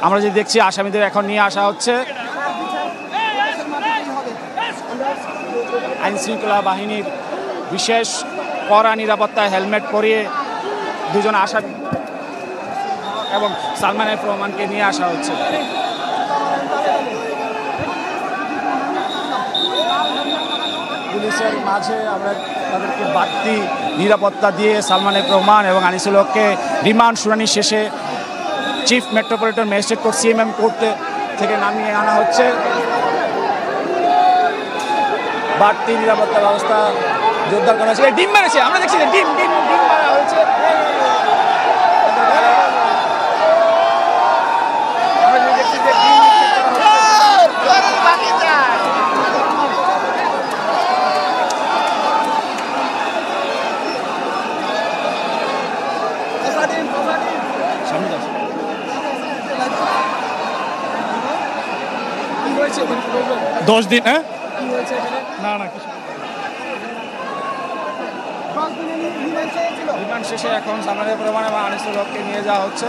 আমরা যে দেখছি আসামিদের এখন নিয়ে আসা হচ্ছে। আইন শৃঙ্খলা বাহিনীর বিশেষ কড়া নিরাপত্তায় হেলমেট পরিয়ে দুজন আসামি এবং সালমান এফ রহমানকে নিয়ে আসা হচ্ছে। পুলিশের মাঝে আমরা তাদেরকে বাড়তি নিরাপত্তা দিয়ে সালমান এফ রহমান এবং আনিসুল হককে রিমান্ড শুনানি শেষে chief metropolitan magistrate court CMM court থেকে নামিয়ে আনা হচ্ছে। বাড়তি নিরাপত্তা ব্যবস্থা জোরদার করা হয়েছে। ডিম মেরেছে, আমরা দেখছি ডিম ডিম ডিম মারা হয়েছে। দশ দিন হ্যাঁ না না কিছু রিমান্ড শেষে এখন সালমান এফ রহমান এবং আনিসুল হককে নিয়ে যাওয়া হচ্ছে।